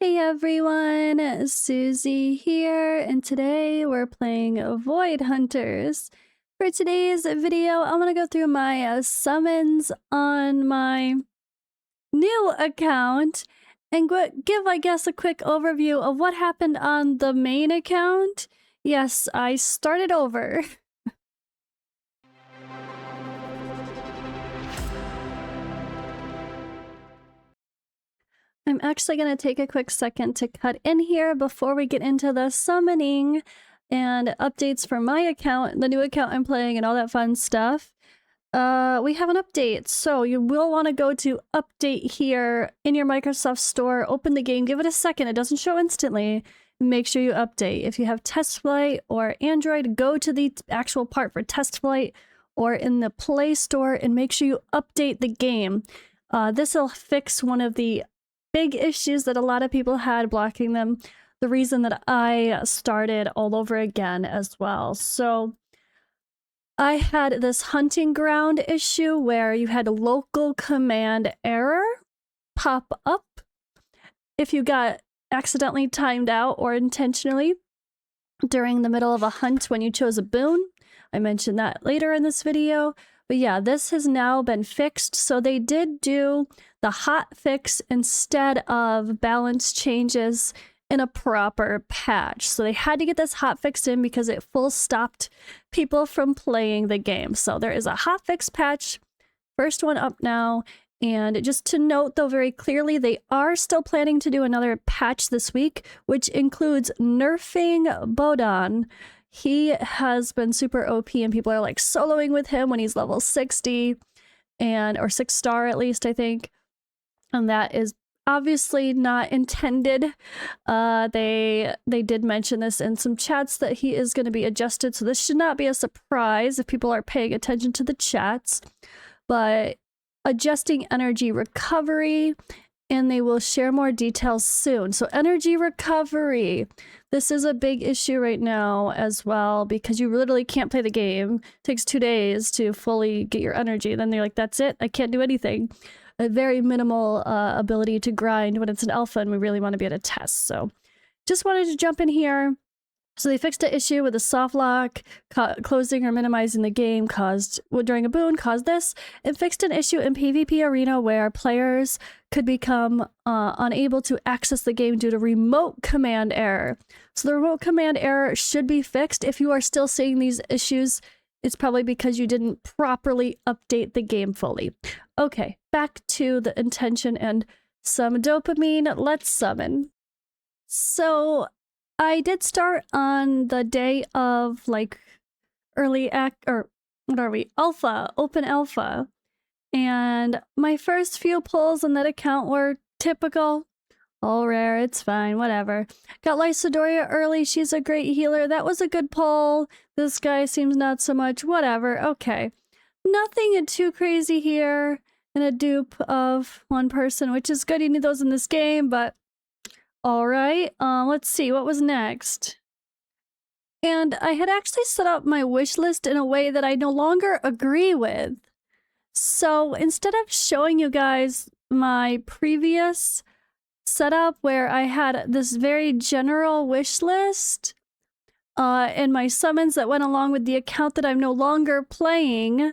Hey everyone, Suzi here, and today we're playing Void Hunters. For today's video, I'm gonna go through my summons on my new account and give, I guess, a quick overview of what happened on the main account. Yes, I started over. I'm actually going to take a quick second to cut in here before we get into the summoning and updates for my account, the new account I'm playing, and all that fun stuff. We have an update, so you will want to go to update here in your Microsoft Store, open the game, give it a second, it doesn't show instantly. Make sure you update. If you have Test Flight or Android, go to the actual part for Test Flight or in the Play Store and make sure you update the game. This will fix one of the big issues that a lot of people had blocking them. The reason that I started all over again as well. So I had this hunting ground issue where you had a local command error pop up if you got accidentally timed out or intentionally during the middle of a hunt when you chose a boon. I mentioned that later in this video. But yeah, this has now been fixed. So they did do the hot fix instead of balance changes in a proper patch. So they had to get this hot fix in because it full stopped people from playing the game. So there is a hot fix patch, first one up now. And just to note, though, very clearly, they are still planning to do another patch this week, which includes nerfing Bodon. He has been super OP and people are like soloing with him when he's level 60 or 6-star at least, I think. And that is obviously not intended. They did mention this in some chats that he is going to be adjusted. So this should not be a surprise if people are paying attention to the chats. But adjusting energy recovery, and they will share more details soon. So energy recovery. This is a big issue right now as well because you literally can't play the game. It takes 2 days to fully get your energy. Then they're like, that's it. I can't do anything. A very minimal ability to grind when it's an alpha and we really want to be able to test. So just wanted to jump in here. So they fixed the issue with the soft lock, closing or minimizing the game during a boon caused this, and fixed an issue in PvP Arena where players could become unable to access the game due to remote command error. So the remote command error should be fixed. If you are still seeing these issues, it's probably because you didn't properly update the game fully. Okay, back to the intention and some dopamine. Let's summon. So I did start on the day of like alpha, open alpha. And my first few pulls on that account were typical. All rare, it's fine, whatever. Got Lysidoria early, she's a great healer. That was a good pull. This guy seems not so much, whatever, okay. Nothing too crazy here. And a dupe of one person, which is good, you need those in this game, but alright, let's see, what was next? And I had actually set up my wish list in a way that I no longer agree with. So instead of showing you guys my previous setup where I had this very general wish list and my summons that went along with the account that I'm no longer playing,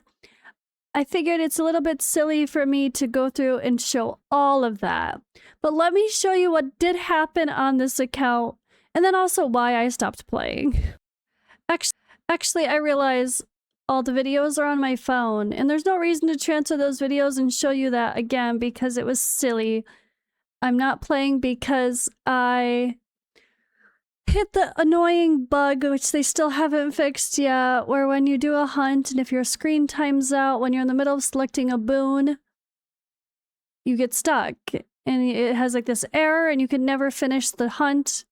I figured it's a little bit silly for me to go through and show all of that. But let me show you what did happen on this account and then also why I stopped playing. Actually, I realize all the videos are on my phone and there's no reason to transfer those videos and show you that again because it was silly. I'm not playing because I hit the annoying bug, which they still haven't fixed yet, where when you do a hunt and if your screen times out when you're in the middle of selecting a boon, you get stuck. And it has like this error and you can never finish the hunt.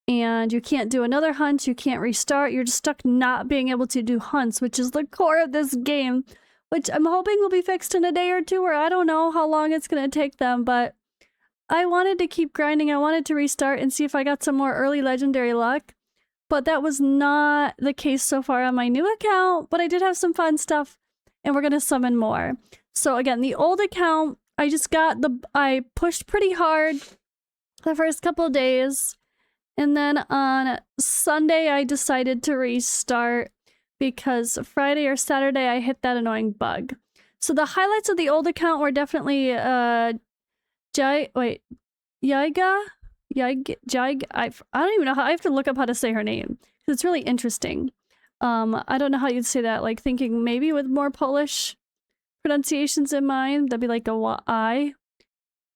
And you can't do another hunt, you can't restart, you're just stuck not being able to do hunts, which is the core of this game, which I'm hoping will be fixed in a day or two, or I don't know how long it's going to take them, but I wanted to keep grinding, I wanted to restart and see if I got some more early legendary luck, but that was not the case so far on my new account, but I did have some fun stuff, and we're going to summon more. So again, the old account, I pushed pretty hard the first couple of days. And then on Sunday, I decided to restart because Friday or Saturday, I hit that annoying bug. So the highlights of the old account were definitely Yiga? I don't even know how, I have to look up how to say her name. It's really interesting. I don't know how you'd say that, like thinking maybe with more Polish pronunciations in mind, that'd be like a Y.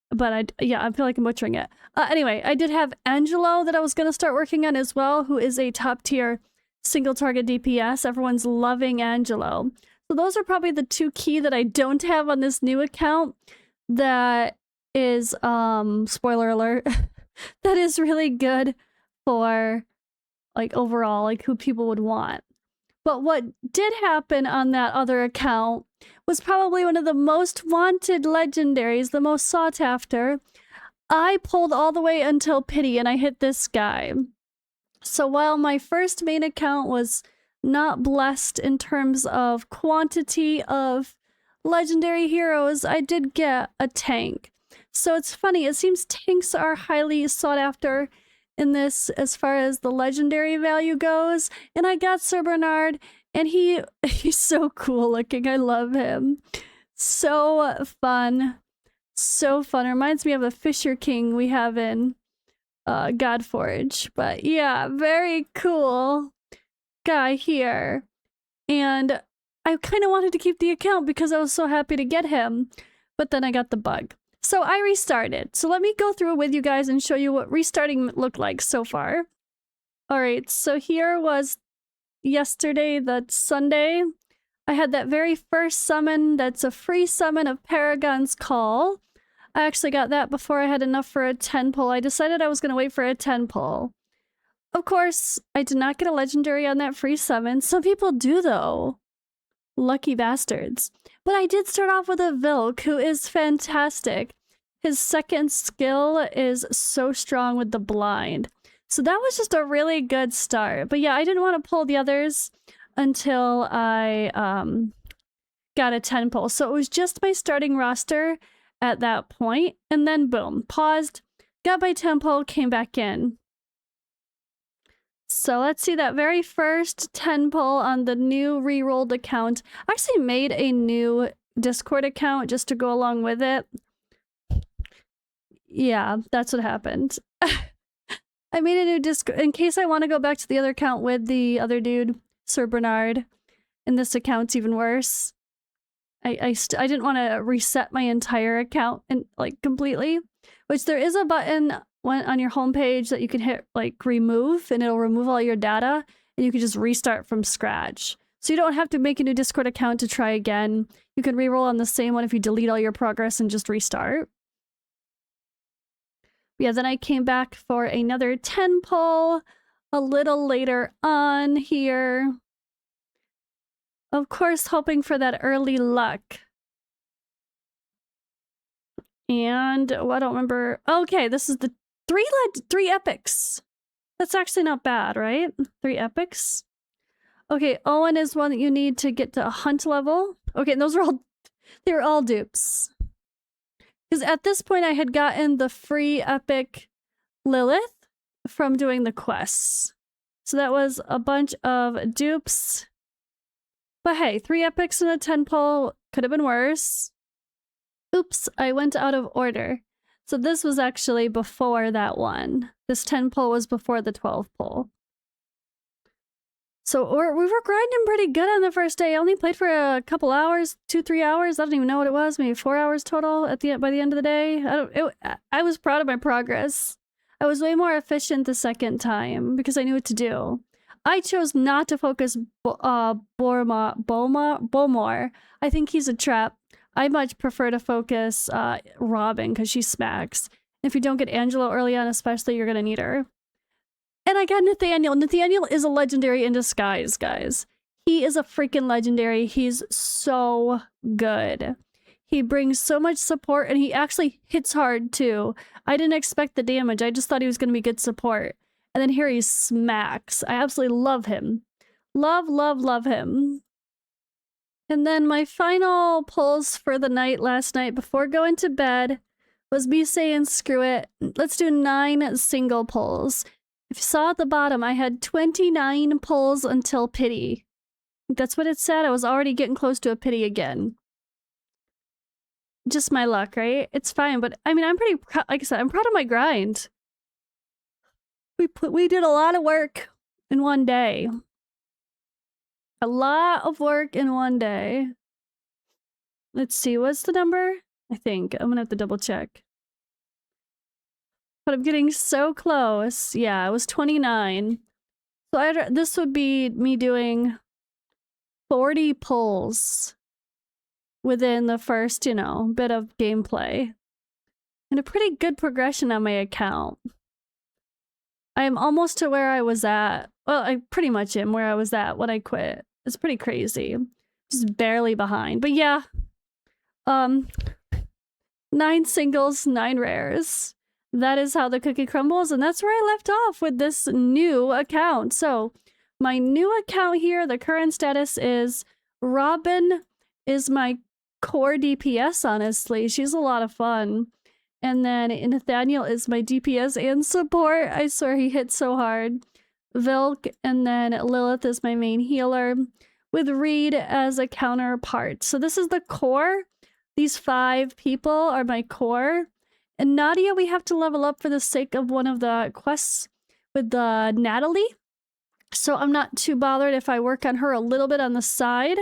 But I feel like I'm butchering it. Anyway, I did have Angelo that I was going to start working on as well, who is a top tier single target DPS. Everyone's loving Angelo. So those are probably the two key that I don't have on this new account that is, spoiler alert, that is really good for, like, overall, like, who people would want. But what did happen on that other account was probably one of the most wanted legendaries, the most sought after. I pulled all the way until pity and I hit this guy. So while my first main account was not blessed in terms of quantity of legendary heroes, I did get a tank. So it's funny, it seems tanks are highly sought after in this as far as the legendary value goes. And I got Sir Bernard, and he's so cool looking. I love him. So fun. So fun. Reminds me of a Fisher King we have in Godforge. But yeah, very cool guy here. And I kind of wanted to keep the account because I was so happy to get him. But then I got the bug. So I restarted. So let me go through it with you guys and show you what restarting looked like so far. All right, so here was yesterday, that's Sunday. I had that very first summon that's a free summon of Paragon's Call. I actually got that before I had enough for a 10 pull. I decided I was going to wait for a 10 pull. Of course, I did not get a legendary on that free summon. Some people do, though. Lucky bastards. But I did start off with a Vilk, who is fantastic. His second skill is so strong with the blind. So that was just a really good start. But yeah, I didn't want to pull the others until I got a 10 pull. So it was just my starting roster at that point. And then boom, paused, got my 10 pull, came back in. So let's see that very first 10 pull on the new re-rolled account. I actually made a new Discord account just to go along with it. Yeah, that's what happened. I made a new Discord in case I want to go back to the other account with the other dude, Sir Bernard. And this account's even worse. I didn't want to reset my entire account and like completely, which there is a button on your homepage that you can hit like remove and it'll remove all your data and you can just restart from scratch. So you don't have to make a new Discord account to try again. You can reroll on the same one if you delete all your progress and just restart. Yeah, then I came back for another 10 pull a little later on here. Of course, hoping for that early luck. And oh, I don't remember. Okay, this is the three epics. That's actually not bad, right? 3 epics. Okay, Owen is one that you need to get to a hunt level. Okay, and those are all, they were all dupes. Because at this point I had gotten the free epic Lilith from doing the quests. So that was a bunch of dupes. But hey, 3 epics and a 10 pull could have been worse. Oops, I went out of order. So this was actually before that one. This 10 pull was before the 12 pull. So we were grinding pretty good on the first day. I only played for a couple hours, 2-3 hours. I don't even know what it was. Maybe 4 hours total by the end of the day. I was proud of my progress. I was way more efficient the second time because I knew what to do. I chose not to focus Bomar. I think he's a trap. I much prefer to focus Robin because she smacks. If you don't get Angelo early on especially, you're going to need her. And I got Nathaniel. Nathaniel is a legendary in disguise, guys. He is a freaking legendary. He's so good. He brings so much support and he actually hits hard too. I didn't expect the damage. I just thought he was going to be good support. And then here he smacks. I absolutely love him. Love, love, love him. And then my final pulls for the night last night before going to bed was me saying, screw it, let's do 9 single pulls. If you saw at the bottom, I had 29 pulls until pity. That's what it said. I was already getting close to a pity again. Just my luck, right? It's fine, but I mean, I'm pretty, like I said, I'm proud of my grind. We did a lot of work in one day. A lot of work in one day. Let's see, what's the number? I think I'm gonna have to double check. But I'm getting so close. Yeah, it was 29. So this would be me doing 40 pulls within the first, you know, bit of gameplay. And a pretty good progression on my account. I am almost to where I was at. Well, I pretty much am where I was at when I quit. It's pretty crazy. Just barely behind. But yeah. 9 singles, 9 rares. That is how the cookie crumbles, and that's where I left off with this new account. So, my new account here, the current status is Robin is my core DPS, honestly. She's a lot of fun. And then Nathaniel is my DPS and support. I swear he hits so hard. Vilk, and then Lilith is my main healer, with Reed as a counterpart. So this is the core. These 5 people are my core. And Nadia, we have to level up for the sake of one of the quests with the Natalie. So I'm not too bothered if I work on her a little bit on the side.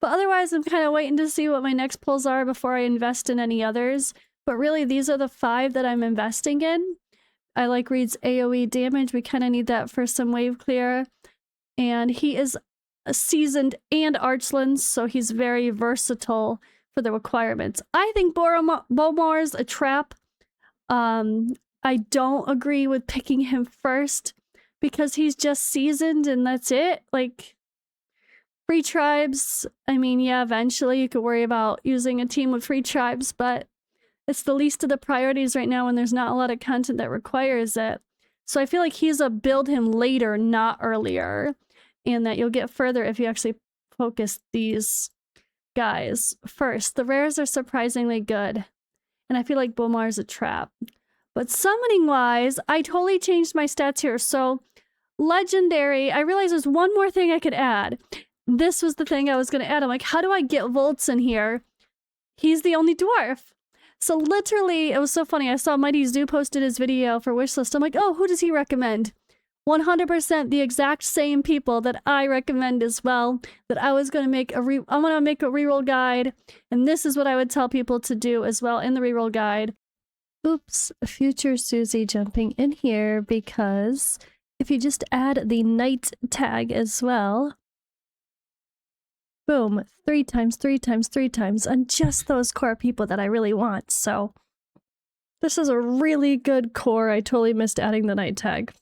But otherwise, I'm kind of waiting to see what my next pulls are before I invest in any others. But really, these are the 5 that I'm investing in. I like Reed's AoE damage. We kind of need that for some wave clear. And he is a seasoned and Archland, so he's very versatile for the requirements. I think Beaumore's a trap. I don't agree with picking him first because he's just seasoned and that's it. Like, free tribes, I mean, yeah, eventually you could worry about using a team with free tribes, but it's the least of the priorities right now when there's not a lot of content that requires it. So I feel like he's a build him later, not earlier, and that you'll get further if you actually focus these guys first. The rares are surprisingly good. And I feel like Beaumore's a trap. But summoning wise, I totally changed my stats here. So legendary, I realized there's one more thing I could add. This was the thing I was going to add. I'm like, how do I get Volts in here? He's the only dwarf. So literally, it was so funny. I saw Mighty Zoo posted his video for Wishlist. I'm like, oh, who does he recommend? 100% the exact same people that I recommend as well, that I was going to make I'm going to make a reroll guide, and this is what I would tell people to do as well in the reroll guide. Oops, future Suzi jumping in here, because if you just add the night tag as well, boom, 3 times, 3 times, 3 times on just those core people that I really want. So this is a really good core. I totally missed adding the night tag.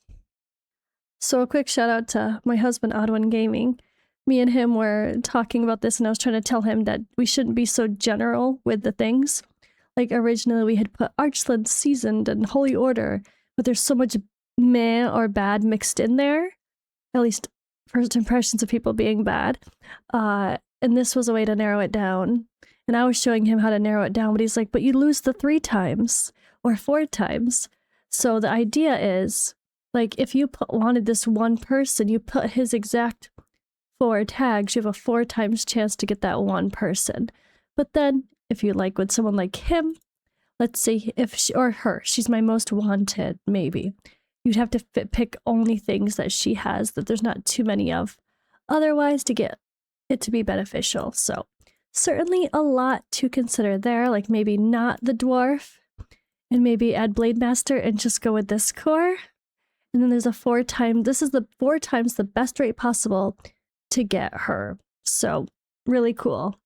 So a quick shout out to my husband, Odwin Gaming. Me and him were talking about this, and I was trying to tell him that we shouldn't be so general with the things. Like, originally we had put Archland, Seasoned, and Holy Order, but there's so much meh or bad mixed in there. At least first impressions of people being bad. And this was a way to narrow it down. And I was showing him how to narrow it down, but he's like, but you lose the 3 times or 4 times. So the idea is, like, if you wanted this one person, you put his exact 4 tags, you have a 4 times chance to get that one person. But then, if you like with someone like him, let's say if she, or her, she's my most wanted, maybe. You'd have to pick only things that she has that there's not too many of. Otherwise, to get it to be beneficial. So, certainly a lot to consider there, like maybe not the dwarf, and maybe add Blade Master and just go with this core. And then there's a 4 times, this is the 4 times the best rate possible to get her. So, really cool.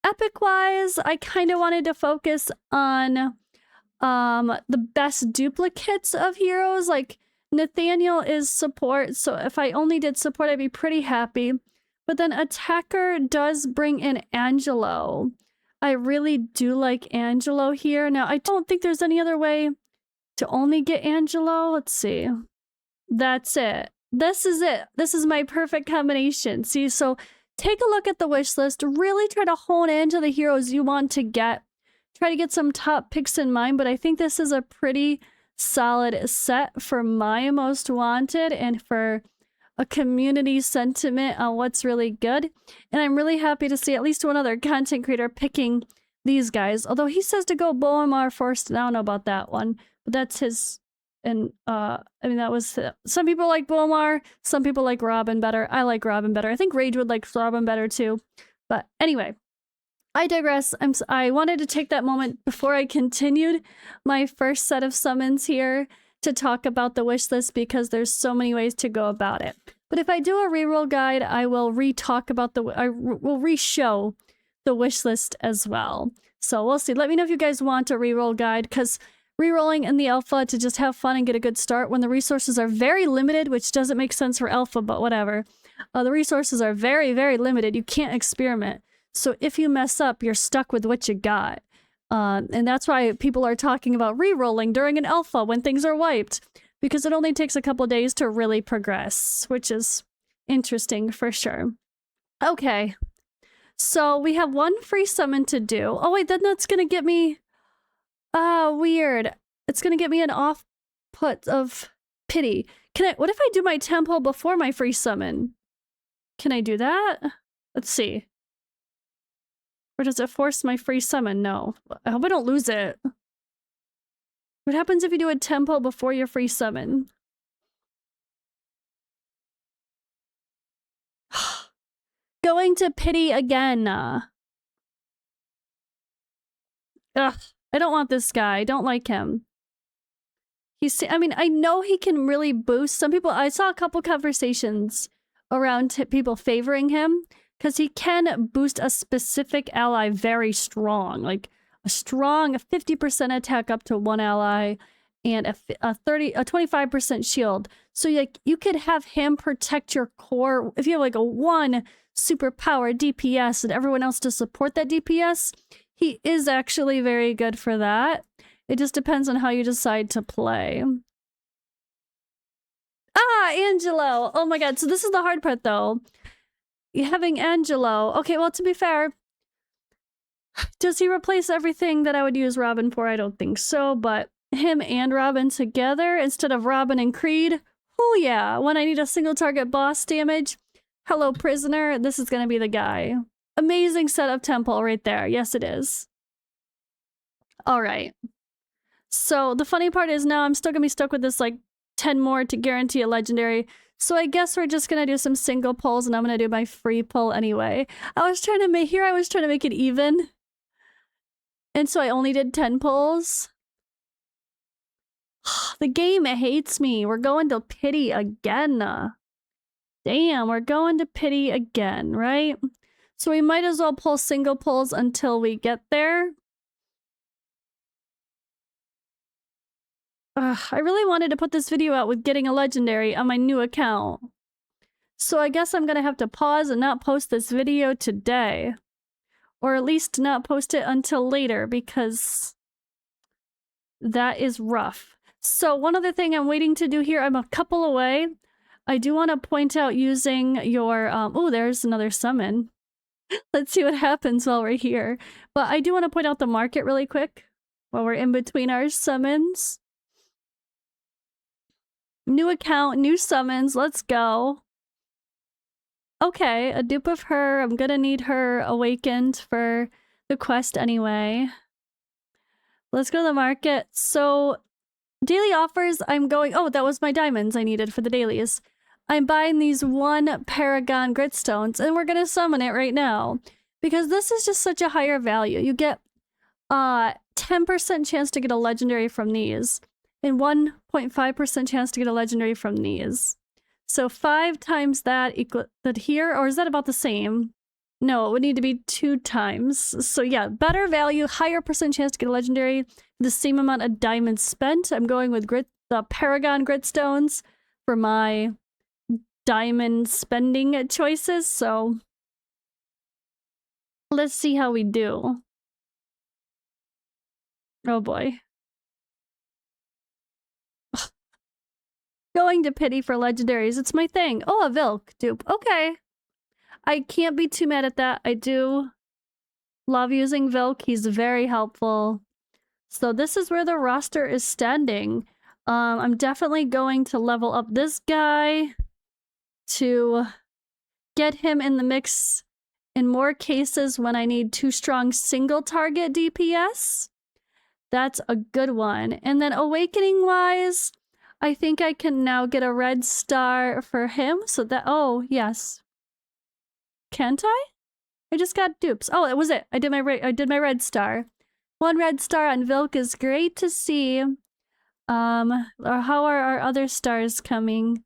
Epic-wise, I kind of wanted to focus on the best duplicates of heroes. Like, Nathaniel is support, so if I only did support, I'd be pretty happy. But then Attacker does bring in Angelo. I really do like Angelo here. Now, I don't think there's any other way to only get Angelo. Let's see. That's it. This is it. This is my perfect combination. See, so take a look at the wish list. Really try to hone into the heroes you want to get. try to get some top picks in mind, but I think this is a pretty solid set for my most wanted and for a community sentiment on what's really good. And I'm really happy to see at least one other content creator picking these guys. Although he says to go Boamar first, and I don't know about that one, but that's his. And I mean, that was some people like Boamar, some people like Robin better. I like Robin better. I think Rage would like Robin better too. But anyway, I digress. I wanted to take that moment before I continued my first set of summons here to talk about the wish list because there's so many ways to go about it. But if I do a reroll guide, I will re-talk about I will re-show the wish list as well. So we'll see. Let me know if you guys want a reroll guide, because rerolling in the alpha to just have fun and get a good start when the resources are very limited, which doesn't make sense for alpha, but whatever. The resources are very, very limited. You can't experiment. So if you mess up, you're stuck with what you got. And that's why people are talking about re-rolling during an alpha when things are wiped, because it only takes a couple days to really progress, which is interesting for sure. Okay, so we have one free summon to do. Oh wait, then that's gonna get me... weird. It's gonna get me an off-put of pity. What if I do my tempo before my free summon? Can I do that? Let's see. Or does it force my free summon? No. I hope I don't lose it. What happens if you do a tempo before your free summon? Going to pity again. Ugh. I don't want this guy. I don't like him. I mean, I know he can really boost some people. I saw a couple conversations around people favoring him, because he can boost a specific ally very strong, like a strong 50% attack up to one ally and a 25% shield. So you could have him protect your core. If you have like a 1 superpower DPS and everyone else to support that DPS, he is actually very good for that. It just depends on how you decide to play. Ah, Angelo! Oh my god, so this is the hard part though. Having Angelo. Okay, well, to be fair, does he replace everything that I would use Robin for? I don't think so, but him and Robin together instead of Robin and Creed? Oh yeah, when I need a single target boss damage, hello prisoner, this is gonna be the guy. Amazing set of temple right there. Yes, it is. Alright. So the funny part is now I'm still gonna be stuck with this like 10 more to guarantee a legendary. So I guess we're just gonna do some single pulls and I'm gonna do my free pull anyway. I was trying to make it even. And so I only did 10 pulls. The game hates me. We're going to pity again. Damn, we're going to pity again, right? So we might as well pull single pulls until we get there. I really wanted to put this video out with getting a legendary on my new account. So I guess I'm gonna have to pause and not post this video today. Or at least not post it until later, because that is rough. So one other thing I'm waiting to do here, I'm a couple away. I do want to point out using your, oh, there's another summon. Let's see what happens while we're here. But I do want to point out the market really quick while we're in between our summons. New account, new summons, let's go. Okay, a dupe of her. I'm gonna need her awakened for the quest anyway. Let's go to the market. So, daily offers, I'm going... Oh, that was my diamonds I needed for the dailies. I'm buying these 1 Paragon Gritstones, and we're gonna summon it right now. Because this is just such a higher value. You get 10% chance to get a legendary from these. And 1.5% chance to get a legendary from these. So 5 times that equal that here, or is that about the same? No, it would need to be 2 times. So yeah, better value, higher percent chance to get a legendary, the same amount of diamonds spent. I'm going with the Paragon Gritstones for my diamond spending choices, so let's see how we do. Oh boy. Going to pity for legendaries. It's my thing. Oh, a Vilk dupe. Okay. I can't be too mad at that. I do Love using Vilk. He's very helpful. So this is where the roster is standing. I'm definitely going to level up this guy to get him in the mix in more cases when I need 2 strong single target DPS. That's a good one. And then awakening wise, I think I can now get a red star for him. So that, oh, yes. Can't I? I just got dupes. Oh, it was it. I did my red star. 1 red star on Vilk is great to see. How are our other stars coming?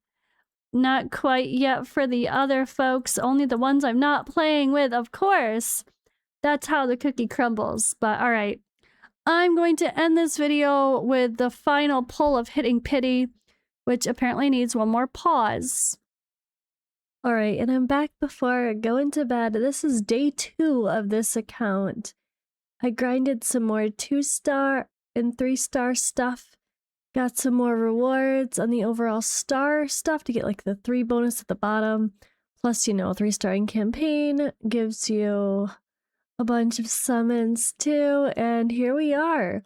Not quite yet for the other folks, only the ones I'm not playing with, of course. That's how the cookie crumbles, but all right. I'm going to end this video with the final pull of hitting pity, which apparently needs one more pause. All right, and I'm back before going to bed. This is day 2 of this account. I grinded some more 2-star and 3-star stuff. Got some more rewards on the overall star stuff to get like the 3 bonus at the bottom. Plus, you know, 3-star in campaign gives you a bunch of summons too. And here we are.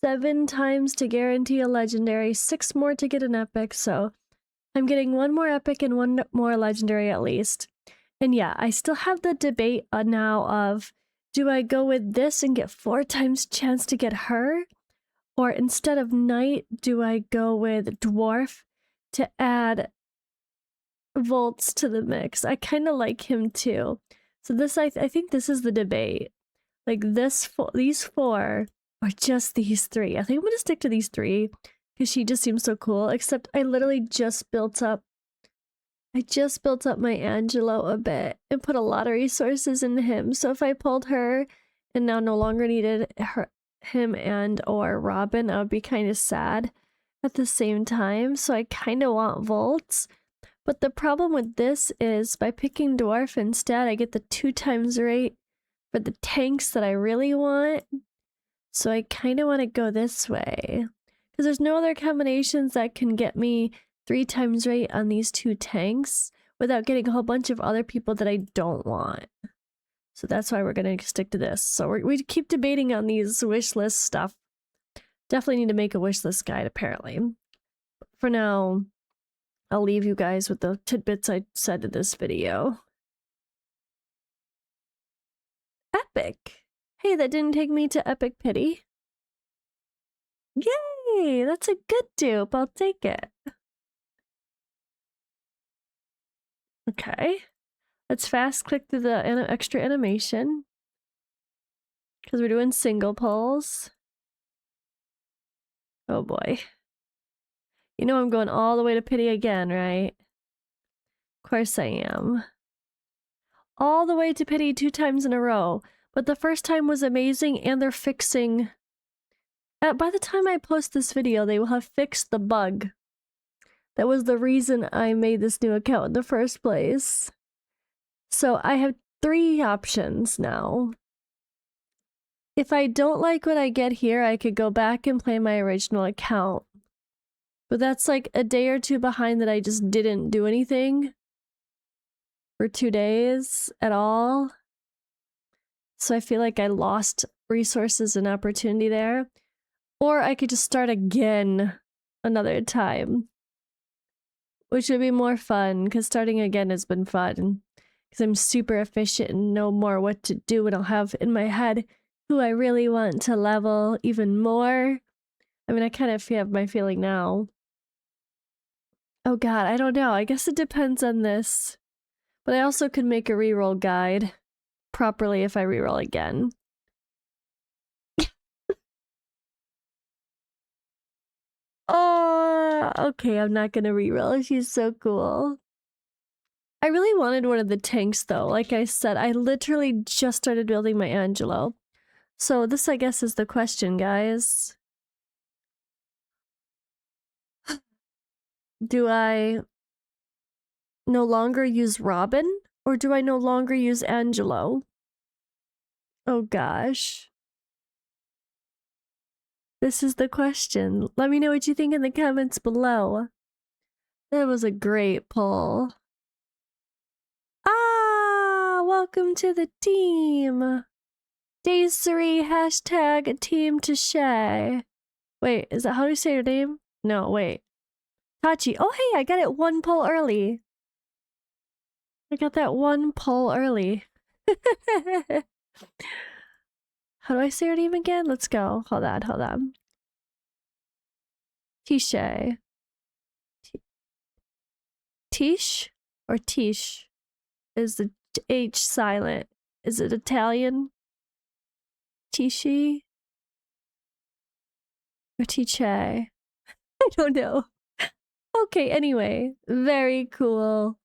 7 times to guarantee a legendary, 6 more to get an epic. So I'm getting 1 more epic and 1 more legendary at least. And yeah, I still have the debate now of, do I go with this and get 4 times chance to get her? Or instead of knight, do I go with dwarf to add volts to the mix? I kind of like him too. So this, I think this is the debate. Like these 4 or just these 3. I think I'm gonna stick to these 3 because she just seems so cool. Except I literally just built up. I just built up my Angelo a bit and put a lot of resources into him. So if I pulled her and now no longer needed him and or Robin, I would be kind of sad at the same time. So I kind of want volts. But the problem with this is by picking dwarf instead, I get the 2 times rate for the tanks that I really want. So I kind of want to go this way because there's no other combinations that can get me 3 times rate on these 2 tanks without getting a whole bunch of other people that I don't want. So that's why we're going to stick to this. So we keep debating on these wish list stuff. Definitely need to make a wish list guide, apparently. For now, I'll leave you guys with the tidbits I said in this video. Epic! Hey, that didn't take me to epic pity. Yay! That's a good dupe. I'll take it. Okay. Let's fast click through the extra animation. Because we're doing single pulls. Oh boy. You know I'm going all the way to pity again, right? Of course I am. All the way to pity 2 times in a row. But the first time was amazing and they're fixing... by the time I post this video, they will have fixed the bug. That was the reason I made this new account in the first place. So I have 3 options now. If I don't like what I get here, I could go back and play my original account. But that's like a day or 2 behind that I just didn't do anything for 2 days at all. So I feel like I lost resources and opportunity there. Or I could just start again another time, which would be more fun because starting again has been fun because I'm super efficient and know more what to do, and I'll have in my head who I really want to level even more. I mean, I kind of have my feeling now. Oh god, I don't know. I guess it depends on this. But I also could make a reroll guide properly if I reroll again. Oh, okay, I'm not gonna reroll. She's so cool. I really wanted one of the tanks though. Like I said, I literally just started building my Angelo. So this, I guess, is the question, guys. Do I no longer use Robin? Or do I no longer use Angelo? Oh gosh. This is the question. Let me know what you think in the comments below. That was a great pull. Ah, welcome to the team. Daysuri, hashtag team to Shay. Wait, is that how do you say your name? No, wait. Tachi. Oh, hey, I got it 1 poll early. I got that 1 poll early. How do I say your name again? Let's go. Hold on. Tisha. Tish or Tish? Is the H silent? Is it Italian? Tishi? Or Tiche? I don't know. Okay, anyway. Very cool.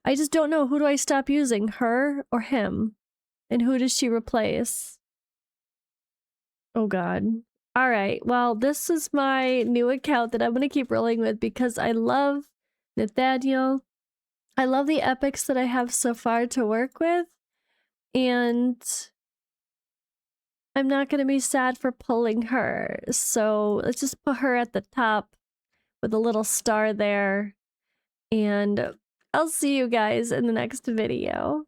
I just don't know, who do I stop using? Her or him? And who does she replace? Oh god. Alright, well, this is my new account that I'm gonna keep rolling with because I love Nathaniel. I love the epics that I have so far to work with. And I'm not gonna be sad for pulling her. So let's just put her at the top with a little star there. And I'll see you guys in the next video.